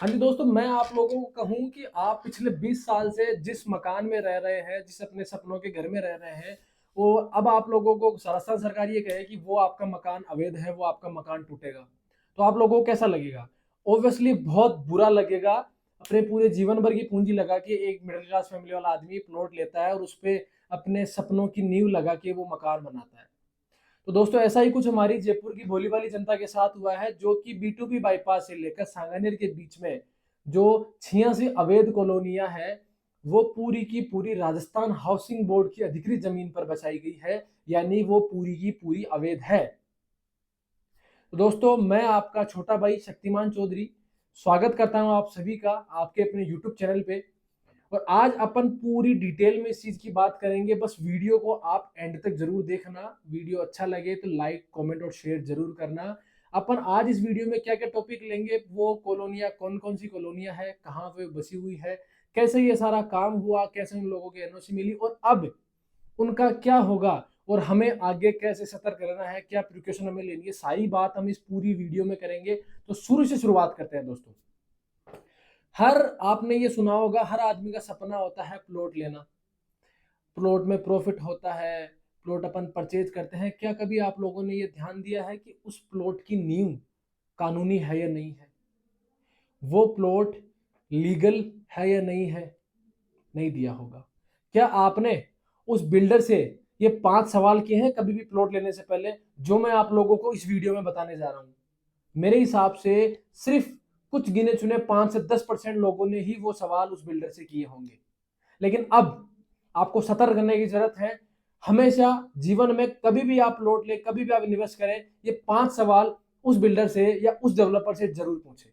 हाँ जी दोस्तों, मैं आप लोगों को कहूँ कि आप पिछले 20 साल से जिस मकान में रह रहे हैं, जिस अपने सपनों के घर में रह रहे हैं, वो अब आप लोगों को राजस्थान सरकार ये कहे कि वो आपका मकान अवैध है, वो आपका मकान टूटेगा, तो आप लोगों को कैसा लगेगा? ऑब्वियसली बहुत बुरा लगेगा। अपने पूरे जीवन भर की पूंजी लगा के एक मिडिल क्लास फैमिली वाला आदमी प्लॉट लेता है और उस पे अपने सपनों की नींव लगा के वो मकान बनाता है। तो दोस्तों ऐसा ही कुछ हमारी जयपुर की भोली भाली जनता के साथ हुआ है, जो कि B2B बाईपास से लेकर सांगानेर के बीच में जो 86 अवैध कॉलोनियां है, वो पूरी की पूरी राजस्थान हाउसिंग बोर्ड की अधिकृत जमीन पर बसाई गई है। यानी वो पूरी की पूरी अवैध है। तो दोस्तों मैं आपका छोटा भाई शक्तिमान चौधरी स्वागत करता हूं आप सभी का आपके अपने YouTube चैनल पे। और आज अपन पूरी डिटेल में इस चीज की बात करेंगे। बस वीडियो को आप एंड तक जरूर देखना। वीडियो अच्छा लगे तो लाइक कमेंट और शेयर जरूर करना। अपन आज इस वीडियो में क्या क्या टॉपिक लेंगे, वो कॉलोनियां कौन कौन सी कॉलोनियां है, कहाँ पे बसी हुई है, कैसे ये सारा काम हुआ, कैसे उन लोगों की एनओसी मिली और अब उनका क्या होगा, और हमें आगे कैसे सतर्क रहना है, क्या प्रिकॉशन हमें लेनी है, सारी बात हम इस पूरी वीडियो में करेंगे। तो शुरू से शुरुआत करते हैं दोस्तों। हर आपने ये सुना होगा, हर आदमी का सपना होता है प्लॉट लेना। प्लॉट में प्रॉफिट होता है, प्लॉट अपन परचेज करते हैं। क्या कभी आप लोगों ने ये ध्यान दिया है कि उस प्लॉट की नींव कानूनी है या नहीं है? वो प्लॉट लीगल है या नहीं है? नहीं दिया होगा। क्या आपने उस बिल्डर से ये 5 सवाल किए हैं कभी भी प्लॉट लेने से पहले, जो मैं आप लोगों को इस वीडियो में बताने जा रहा हूं? मेरे हिसाब से सिर्फ कुछ गिने चुने 5 से 10% लोगों ने ही वो सवाल उस बिल्डर से किए होंगे। लेकिन अब आपको सतर्क करने की जरूरत है। हमेशा जीवन में कभी भी आप प्लॉट ले, कभी भी आप इन्वेस्ट करें, ये 5 सवाल उस बिल्डर से या उस डेवलपर से जरूर पूछें।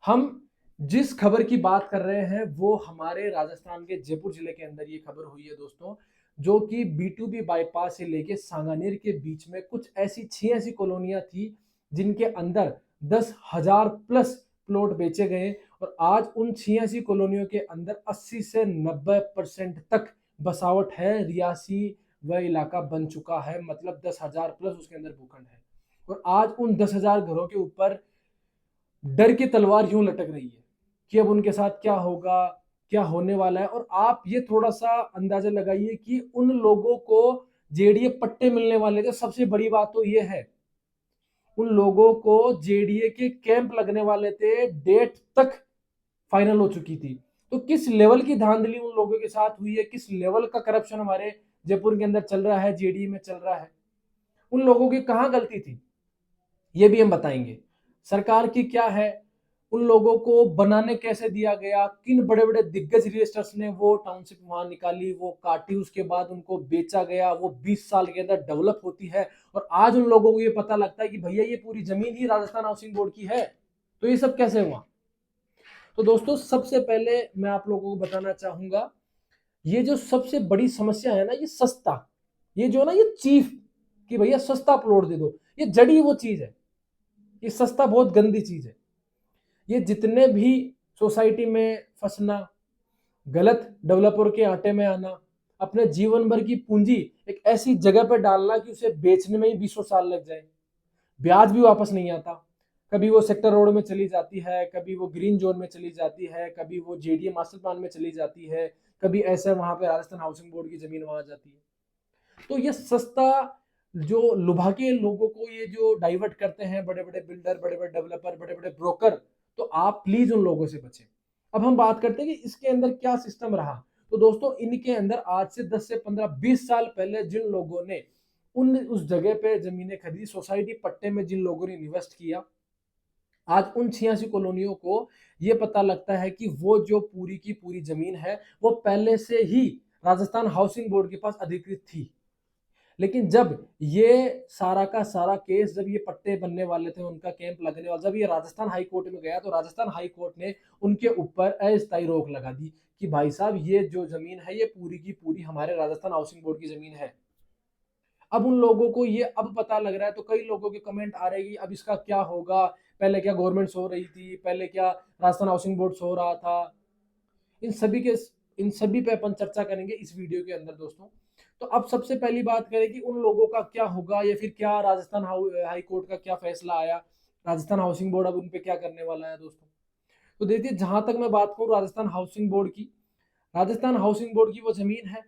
हम जिस खबर की बात कर रहे हैं वो हमारे राजस्थान के जयपुर जिले के अंदर ये खबर हुई है दोस्तों, जो कि B2B बाईपास से लेके सांगानेर के बीच में कुछ ऐसी 86 कॉलोनियां थी, जिनके अंदर 10,000 प्लस प्लॉट बेचे गए। और आज उन 86 कॉलोनियों के अंदर 80 से 90% तक बसावट है, रियासी वह इलाका बन चुका है। मतलब 10,000 प्लस उसके अंदर भूखंड है। और आज उन 10,000 घरों के ऊपर डर की तलवार यूं लटक रही है कि अब उनके साथ क्या होगा, क्या होने वाला है। और आप ये थोड़ा सा अंदाजा लगाइए कि उन लोगों को जेडीए पट्टे मिलने वाले थे। सबसे बड़ी बात तो ये है, उन लोगों को जेडीए के कैंप लगने वाले थे, डेट तक फाइनल हो चुकी थी। तो किस लेवल की धांधली उन लोगों के साथ हुई है, किस लेवल का करप्शन हमारे जयपुर के अंदर चल रहा है, जेडीए में चल रहा है, उन लोगों की कहां गलती थी, ये भी हम बताएंगे। सरकार की क्या है, उन लोगों को बनाने कैसे दिया गया, किन बड़े बड़े दिग्गज रियल्टर्स ने वो टाउनशिप वहां निकाली, वो काटी, उसके बाद उनको बेचा गया, वो 20 साल के अंदर डेवलप होती है। और आज उन लोगों को ये पता लगता है कि भैया ये पूरी जमीन ही राजस्थान हाउसिंग बोर्ड की है। तो ये सब कैसे हुआ? तो दोस्तों सबसे पहले मैं आप लोगों को बताना चाहूंगा, ये जो सबसे बड़ी समस्या है ना, ये सस्ता, ये जो ना ये चीफ, कि भैया सस्ता प्लॉट दे दो, ये जड़ी वो चीज है। ये सस्ता बहुत गंदी चीज है। ये जितने भी सोसाइटी में फंसना, गलत डेवलपर के आटे में आना, अपने जीवन भर की पूंजी एक ऐसी जगह पर डालना कि उसे बेचने में ही 20 साल लग जाए, ब्याज भी वापस नहीं आता। कभी वो सेक्टर रोड में चली जाती है, कभी वो ग्रीन जोन में चली जाती है, कभी वो जेडीए मास्टर प्लान में चली जाती है, कभी ऐसे वहां पे राजस्थान हाउसिंग बोर्ड की जमीन वहां जाती है। तो ये सस्ता जो लुभा के लोगों को ये जो डाइवर्ट करते हैं बड़े बड़े बिल्डर, बड़े बड़े डेवलपर, बड़े बड़े ब्रोकर, तो आप प्लीज उन लोगों से बचें। अब हम बात करते हैं कि इसके अंदर क्या सिस्टम रहा। तो दोस्तों इनके अंदर आज से 10 से 15 20 साल पहले जिन लोगों ने उन उस जगह पे जमीनें खरीदी, सोसाइटी पट्टे में जिन लोगों ने इन्वेस्ट किया, आज उन 86 कॉलोनियों को ये पता लगता है कि वो जो पूरी की पूरी जमीन है वो पहले से ही राजस्थान हाउसिंग बोर्ड के पास अधिकृत थी। लेकिन जब ये सारा का सारा केस, जब ये पट्टे बनने वाले थे, उनका कैंप लगने वाला, जब ये राजस्थान हाई कोर्ट में गया, तो राजस्थान हाई कोर्ट ने उनके ऊपर अस्थायी रोक लगा दी कि भाई साहब ये जो जमीन है ये पूरी की पूरी हमारे राजस्थान हाउसिंग बोर्ड की जमीन है। अब उन लोगों को ये अब पता लग रहा है, तो कई लोगों के कमेंट आ रहे हैं कि अब इसका क्या होगा, पहले क्या गवर्नमेंट सो रही थी, पहले क्या राजस्थान हाउसिंग बोर्ड सो रहा था। इन सभी के इन सभी पे अपन चर्चा करेंगे इस वीडियो के अंदर दोस्तों। तो अब सबसे पहली बात करें कि उन लोगों का क्या होगा, या फिर क्या राजस्थान हाई कोर्ट का क्या फैसला आया, राजस्थान हाउसिंग बोर्ड अब उन पे क्या करने वाला है दोस्तों। तो देखिए, जहां तक मैं बात करूं राजस्थान हाउसिंग बोर्ड की, राजस्थान हाउसिंग बोर्ड की वो जमीन है,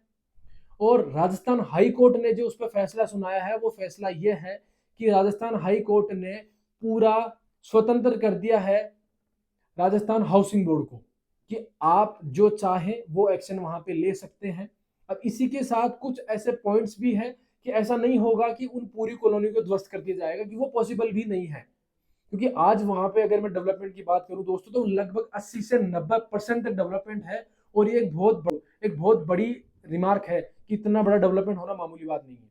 और राजस्थान हाई कोर्ट ने जो उस पर फैसला सुनाया है वो फैसला ये है कि राजस्थान हाई कोर्ट ने पूरा स्वतंत्र कर दिया है राजस्थान हाउसिंग बोर्ड को कि आप जो चाहें वो एक्शन वहां पे ले सकते हैं। अब इसी के साथ कुछ ऐसे पॉइंट्स भी हैं कि ऐसा नहीं होगा कि उन पूरी कॉलोनी को ध्वस्त कर दिया जाएगा, कि वो पॉसिबल भी नहीं है, क्योंकि आज वहां पे अगर मैं डेवलपमेंट की बात करूं दोस्तों, तो लगभग 80 से 90% तक डेवलपमेंट है। और ये एक बहुत बड़ी रिमार्क है कि इतना बड़ा डेवलपमेंट होना मामूली बात नहीं है।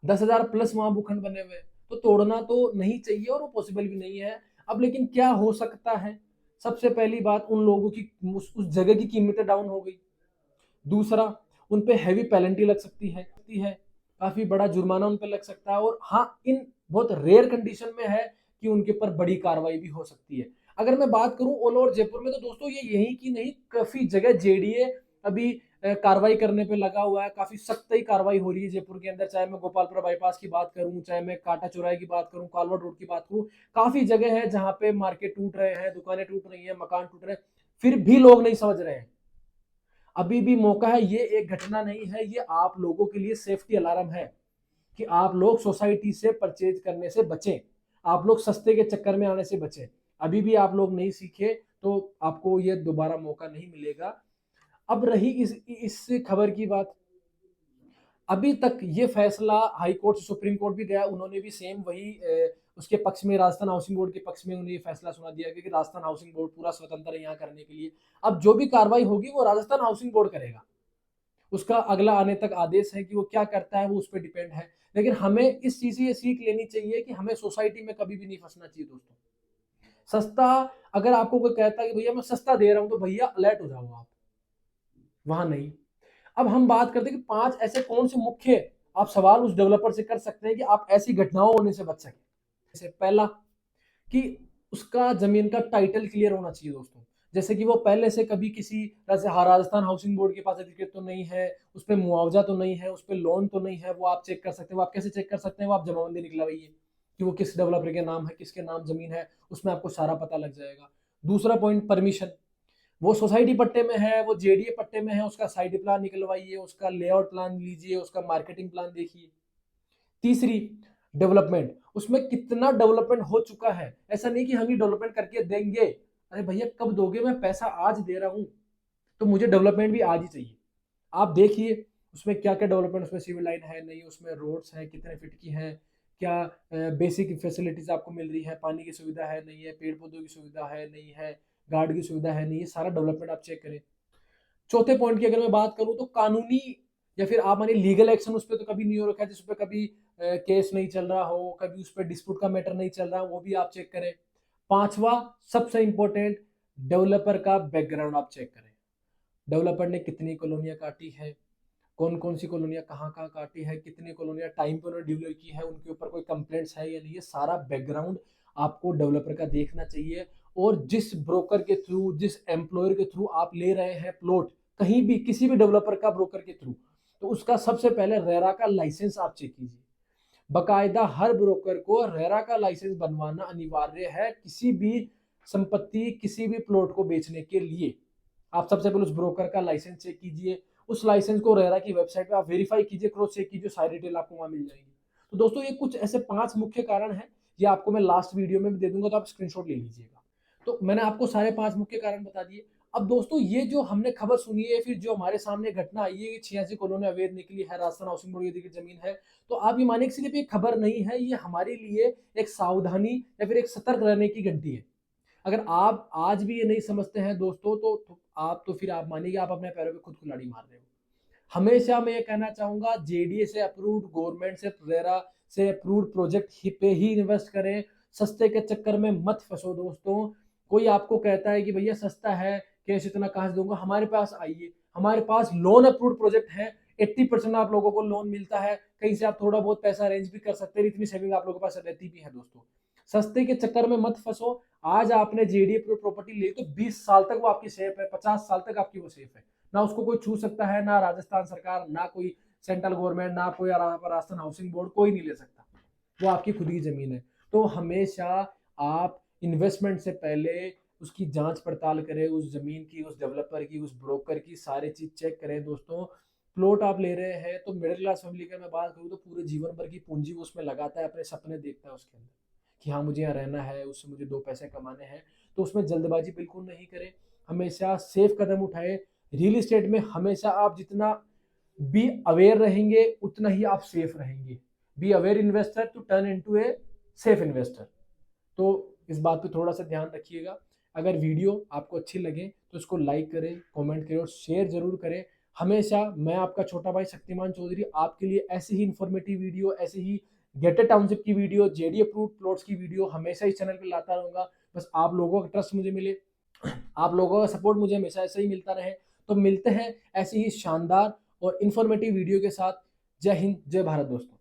10,000 प्लस वहां भूखंड बने हुए, तो तोड़ना तो नहीं चाहिए और वो पॉसिबल भी नहीं है। अब लेकिन क्या हो सकता है, सबसे पहली बात, उन लोगों की उस जगह की कीमतें डाउन हो गई। दूसरा, उन पे हैवी पेनल्टी लग सकती है, काफी बड़ा जुर्माना उन पे लग सकता है। और हाँ, इन बहुत रेयर कंडीशन में है कि उनके ऊपर बड़ी कार्रवाई भी हो सकती है। अगर मैं बात करूं ऑल ओवर जयपुर में, तो दोस्तों ये यही की नहीं, काफी जगह जेडीए अभी कार्रवाई करने पे लगा हुआ है। काफी सख्त ही कार्रवाई हो रही है जयपुर के अंदर, चाहे मैं गोपालपुरा बाईपास की बात करूं, चाहे मैं कांटा चौराहे की बात करूं, कालवा रोड की बात करूं। काफी जगह है जहां पे मार्केट टूट रहे हैं, दुकानें टूट रही हैं, मकान टूट रहे हैं, फिर भी लोग नहीं समझ रहे हैं। अभी भी मौका है, ये एक घटना नहीं है, ये आप लोगों के लिए सेफ्टी अलार्म है कि आप लोग सोसाइटी से परचेज करने से बचें, आप लोग सस्ते के चक्कर में आने से बचें। अभी भी आप लोग नहीं सीखे तो आपको ये दोबारा मौका नहीं मिलेगा। अब रही इस खबर की बात, अभी तक ये फैसला हाई कोर्ट से सुप्रीम कोर्ट भी गया, उन्होंने भी सेम वही उसके पक्ष में, राजस्थान हाउसिंग बोर्ड के पक्ष में उन्हें ये फैसला सुना दिया कि राजस्थान हाउसिंग बोर्ड पूरा स्वतंत्र है यहाँ करने के लिए। अब जो भी कार्रवाई होगी वो राजस्थान हाउसिंग बोर्ड करेगा, उसका अगला आने तक आदेश है कि वो क्या करता है वो उस पर डिपेंड है। लेकिन हमें इस चीज से ये सीख लेनी चाहिए कि हमें सोसाइटी में कभी भी नहीं फंसना चाहिए दोस्तों। सस्ता, अगर आपको कोई कहता है कि भैया मैं सस्ता दे रहा हूं, तो भैया अलर्ट हो जाओ आप, वहां नहीं। अब हम बात करते हैं कि 5 ऐसे कौन से मुख्य आप सवाल उस डेवलपर से कर सकते हैं कि आप ऐसी घटनाओं होने से बच सके। जैसे पहला, कि उसका जमीन का टाइटल क्लियर होना चाहिए दोस्तों। जैसे कि वो पहले से कभी किसी, जैसे राजस्थान हाउसिंग बोर्ड के पास अधिकृत तो नहीं है, उस पर मुआवजा तो नहीं है, उस पर लोन तो नहीं है, वो आप चेक कर सकते हैं। वो आप कैसे चेक कर सकते हैं, वो आप जमाबंदी निकलवाइए कि वो किस डेवलपर के नाम है, किसके नाम जमीन है, उसमें आपको सारा पता लग जाएगा। दूसरा पॉइंट, परमिशन, वो सोसाइटी पट्टे में है, वो जेडीए पट्टे में है, उसका साइड प्लान निकलवाइए, उसका लेआउट प्लान लीजिए, उसका मार्केटिंग प्लान देखिए। तीसरी, डेवलपमेंट, उसमें कितना डेवलपमेंट हो चुका है। ऐसा नहीं कि हम ही डेवलपमेंट करके देंगे, अरे भैया कब दोगे, मैं पैसा आज दे रहा हूं, तो मुझे डेवलपमेंट भी आज ही चाहिए। आप देखिए उसमें क्या क्या डेवलपमेंट, उसमें सिविल लाइन है नहीं, उसमें रोड्स हैं कितने फिट की हैं, क्या बेसिक फैसिलिटीज आपको मिल रही है, पानी की सुविधा है नहीं है, पेड़ पौधों की सुविधा है नहीं है, गार्ड की सुविधा है नहीं है, सारा डेवलपमेंट आप चेक करें। चौथे पॉइंट की अगर मैं बात करूं, तो कानूनी या फिर आप मानिए लीगल एक्शन उस पर तो कभी नहीं हो रखा है, जिस पर कभी केस नहीं चल रहा हो, कभी उस पर डिस्प्यूट का मैटर नहीं चल रहा, वो भी आप चेक करें। पांचवा, सबसे इंपॉर्टेंट, डेवलपर का बैकग्राउंड आप चेक करें। डेवलपर ने कितनी कॉलोनियां काटी है, कौन कौन सी कॉलोनियां कहाँ कहाँ काटी है, कितनी कॉलोनियां टाइम पर उन्होंने डिलीवर की है, उनके ऊपर कोई कंप्लेंट्स है या नहीं, ये सारा बैकग्राउंड आपको डेवलपर का देखना चाहिए। और जिस ब्रोकर के थ्रू, जिस एम्प्लॉयर के थ्रू आप ले रहे हैं प्लॉट, कहीं भी किसी भी डेवलपर का ब्रोकर के थ्रू, तो उसका सबसे पहले रेरा का लाइसेंस आप चेक कीजिए। बकायदा हर ब्रोकर को रेरा का लाइसेंस बनवाना अनिवार्य है किसी भी संपत्ति, किसी भी प्लॉट को बेचने के लिए। आप सबसे पहले उस ब्रोकर का लाइसेंस चेक कीजिए, उस लाइसेंस को रेरा की वेबसाइट पे आप वेरीफाई कीजिए, क्रॉस चेक कीजिए, सारी डिटेल आपको वहां मिल जाएगी। तो दोस्तों ये कुछ ऐसे 5 मुख्य कारण हैं, ये आपको मैं लास्ट वीडियो में भी दे दूंगा, तो आप स्क्रीनशॉट ले लीजिएगा। तो मैंने आपको सारे 5 मुख्य कारण बता दिए। अब दोस्तों ये जो हमने खबर सुनी है, फिर जो हमारे सामने घटना आई है, 86 कॉलोनी अवैध निकली है, राजस्थान हाउसिंग बोर्ड की जमीन है, तो आप ये मानिए सिर्फ एक खबर नहीं है, ये हमारे लिए एक सावधानी या फिर एक सतर्क रहने की घंटी है। अगर आप आज भी ये नहीं समझते हैं दोस्तों, तो आप, तो फिर आप मानिए आप अपने पैरों पे खुद कुल्हाड़ी मार रहे हो। हमेशा मैं ये कहना चाहूंगा, जेडीए से अप्रूव्ड, गवर्नमेंट से, रेरा से अप्रूव्ड प्रोजेक्ट पे ही इन्वेस्ट करें। सस्ते के चक्कर में मत फंसो दोस्तों। कोई आपको कहता है कि भैया सस्ता है, कैश इतना कहां से दूंगा, हमारे पास आइए, हमारे पास लोन अप्रूव्ड प्रोजेक्ट है। 80% आप लोगों को लोन मिलता है, कहीं से आप थोड़ा बहुत पैसा अरेंज भी कर सकते हैं, इतनी सेविंग आप लोगों के पास रहती भी है दोस्तों। सस्ते के चक्कर में मत फंसो। आज आपने जेडीए प्रॉपर्टी ली तो 20 साल तक वो आपकी सेफ है, 50 साल तक आपकी वो सेफ है, ना उसको कोई छू सकता है, ना राजस्थान सरकार, ना कोई सेंट्रल गवर्नमेंट, ना कोई राजस्थान हाउसिंग बोर्ड, कोई नहीं ले सकता, वो आपकी खुद की जमीन है। तो हमेशा आप इन्वेस्टमेंट से पहले उसकी जांच पड़ताल करें, उस जमीन की, उस डेवलपर की, उस ब्रोकर की, सारी चीज चेक करें दोस्तों। प्लॉट आप ले रहे हैं तो मिडिल क्लास फैमिली का मैं बात करूँ तो पूरे जीवन भर की पूंजी वो उसमें लगाता है, अपने सपने देखता है उसके अंदर कि हाँ मुझे यहाँ रहना है, उससे मुझे दो पैसे कमाने हैं। तो उसमें जल्दबाजी बिल्कुल नहीं करें, हमेशा सेफ कदम उठाए। रियल इस्टेट में हमेशा आप जितना बी अवेयर रहेंगे उतना ही आप सेफ रहेंगे। Be aware investor to turn into a safe investor. तो इस बात पे थोड़ा सा ध्यान रखिएगा। अगर वीडियो आपको अच्छी लगे तो इसको लाइक करें, कमेंट करें और शेयर जरूर करें। हमेशा मैं आपका छोटा भाई शक्तिमान चौधरी आपके लिए ऐसी ही इंफॉर्मेटिव वीडियो, ऐसे ही गेटेड टाउनशिप की वीडियो, जेडी अप्रूव्ड प्लॉट्स की वीडियो हमेशा इस चैनल पे लाता रहूंगा। बस आप लोगों का ट्रस्ट मुझे मिले, आप लोगों का सपोर्ट मुझे हमेशा ऐसे ही मिलता रहे। तो मिलते हैं ऐसी ही शानदार और इंफॉर्मेटिव वीडियो के साथ। जय हिंद, जय भारत दोस्तों।